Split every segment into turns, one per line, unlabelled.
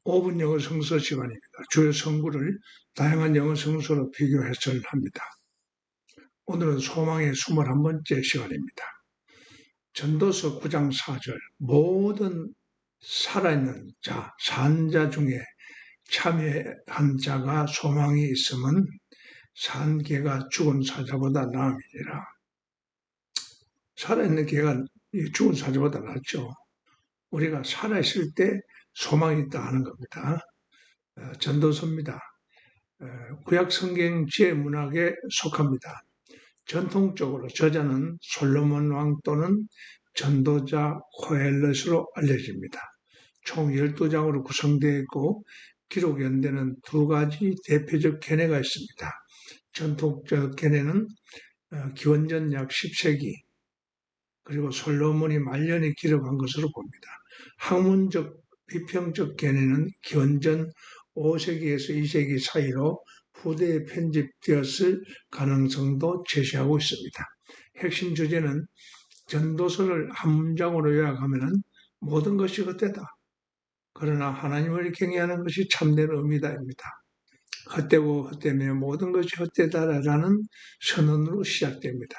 5분 영어 성서 시간입니다. 주요 성구를 다양한 영어 성서로 비교 해설을 합니다. 오늘은 소망의 21번째 시간입니다. 전도서 9장 4절 모든 살아있는 자, 산자 중에 참여한 자가 소망이 있으면 산 개가 죽은 사자보다 나음이니라. 살아있는 개가 죽은 사자보다 낫죠. 우리가 살아있을 때 소망이 있다 하는 겁니다. 전도서입니다. 구약 성경 제문학에 속합니다. 전통적으로 저자는 솔로몬 왕 또는 전도자 코엘렛으로 알려집니다. 총 12장으로 구성되어 있고 기록 연대는 두 가지 대표적 견해가 있습니다. 전통적 견해는 기원전 약 10세기 그리고 솔로몬이 말년에 기록한 것으로 봅니다. 학문적 비평적 견해는 기원전 5세기에서 2세기 사이로 후대에 편집되었을 가능성도 제시하고 있습니다. 핵심 주제는 전도서를 한 문장으로 요약하면 모든 것이 헛되다. 그러나 하나님을 경외하는 것이 참된 의미다입니다. 헛되고 헛되며 모든 것이 헛되다라는 선언으로 시작됩니다.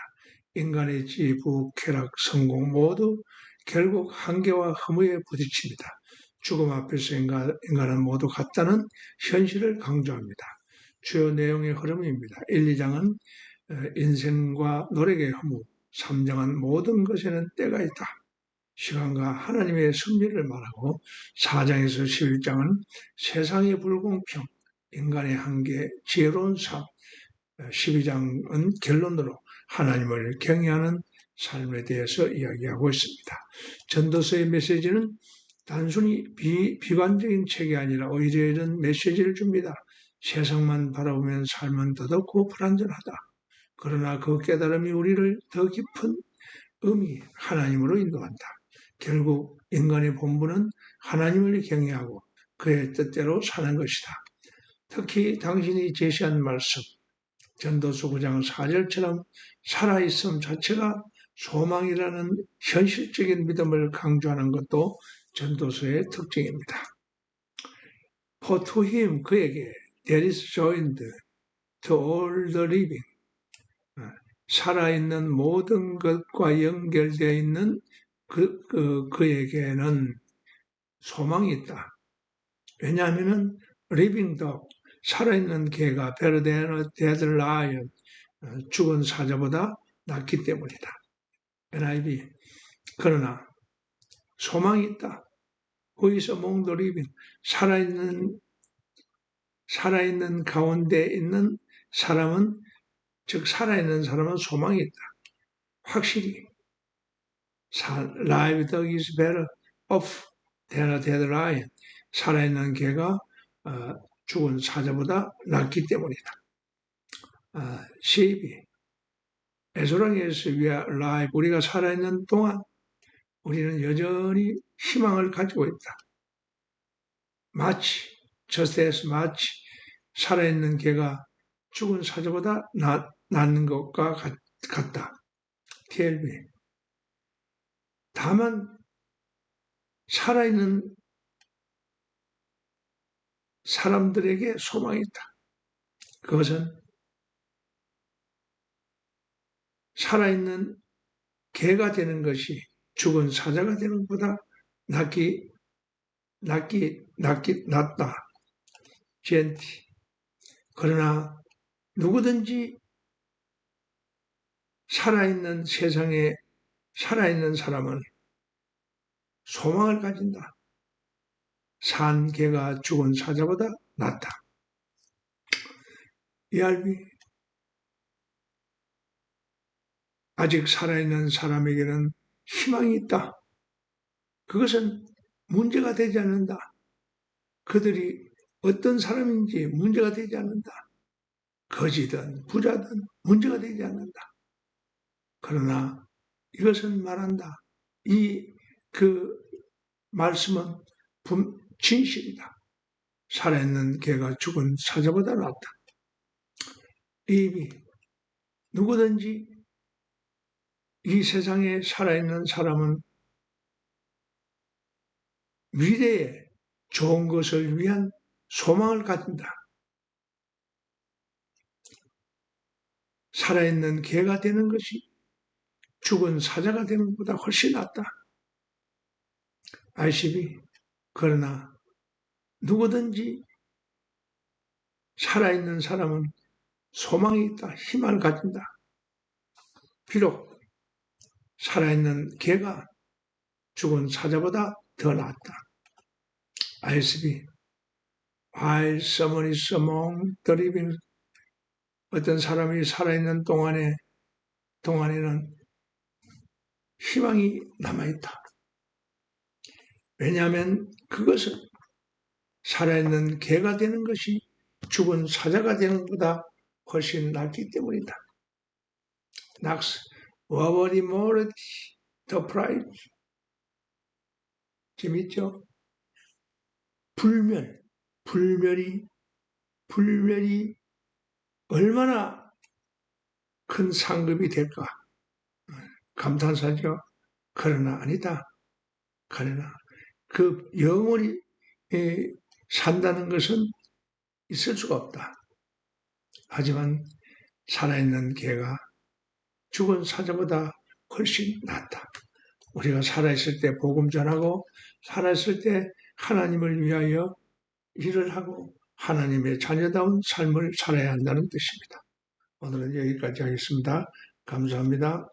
인간의 지부, 쾌락, 성공 모두 결국 한계와 허무에 부딪힙니다. 죽음 앞에서 인간은 모두 같다는 현실을 강조합니다. 주요 내용의 흐름입니다. 1, 2장은 인생과 노력의 허무, 3장은 모든 것에는 때가 있다. 시간과 하나님의 섭리를 말하고 4장에서 11장은 세상의 불공평, 인간의 한계, 지혜로운 삶, 12장은 결론으로 하나님을 경외하는 삶에 대해서 이야기하고 있습니다. 전도서의 메시지는 단순히 비관적인 책이 아니라 오히려 이런 메시지를 줍니다. 세상만 바라보면 삶은 더덥고 불안전하다. 그러나 그 깨달음이 우리를 더 깊은 의미, 하나님으로 인도한다. 결국 인간의 본분은 하나님을 경외하고 그의 뜻대로 사는 것이다. 특히 당신이 제시한 말씀, 전도서 9장 4절처럼 살아있음 자체가 소망이라는 현실적인 믿음을 강조하는 것도 전도서의 특징입니다. For to him, 그에게 there is joined to all the living, 살아있는 모든 것과 연결되어 있는 그에게는 소망이 있다. 왜냐하면 living dog, 살아있는 개가 better than a dead lion, 죽은 사자보다 낫기 때문이다. NIV. 그러나 소망이 있다. Who is among the living? 살아있는 가운데 있는 사람은, 즉 살아있는 사람은 소망이 있다. 확실히 live dog is better off than a dead lion. 살아있는 개가 죽은 사자보다 낫기 때문이다. 12. As long as we are alive, 우리가 살아있는 동안 우리는 여전히 희망을 가지고 있다. 마치, just as much, 살아있는 개가 죽은 사자보다 낫는 것과 같다. TLB. 다만 살아있는 사람들에게 소망이 있다. 그것은 살아있는 개가 되는 것이 죽은 사자가 되는 것보다 낫다. 젠티. 그러나 누구든지 살아있는 세상에 살아있는 사람은 소망을 가진다. 산 개가 죽은 사자보다 낫다. ERB. 아직 살아있는 사람에게는 희망이 있다. 그것은 문제가 되지 않는다. 그들이 어떤 사람인지 문제가 되지 않는다. 거지든 부자든 문제가 되지 않는다. 그러나 이것은 말한다. 그 말씀은 진실이다. 살아있는 개가 죽은 사자보다 낫다. 이미 누구든지 이 세상에 살아있는 사람은 미래에 좋은 것을 위한 소망을 가진다. 살아있는 개가 되는 것이 죽은 사자가 되는 것보다 훨씬 낫다. RCB. 그러나 누구든지 살아있는 사람은 소망이 있다. 희망을 가진다. 비록 살아있는 개가 죽은 사자보다 더 낫다. RSB. While someone is among the living, 어떤 사람이 살아있는 동안에는 희망이 남아있다. 왜냐하면 그것은 살아있는 개가 되는 것이 죽은 사자가 되는 것보다 훨씬 낫기 때문이다. Knox, what would more the price? 재밌죠? 불멸이 얼마나 큰 상급이 될까? 감탄사죠. 그러나 아니다. 그러나 그 영원히 산다는 것은 있을 수가 없다. 하지만 살아있는 개가 죽은 사자보다 훨씬 낫다. 우리가 살아있을 때 복음 전하고 살아있을 때 하나님을 위하여 일을 하고 하나님의 자녀다운 삶을 살아야 한다는 뜻입니다. 오늘은 여기까지 하겠습니다. 감사합니다.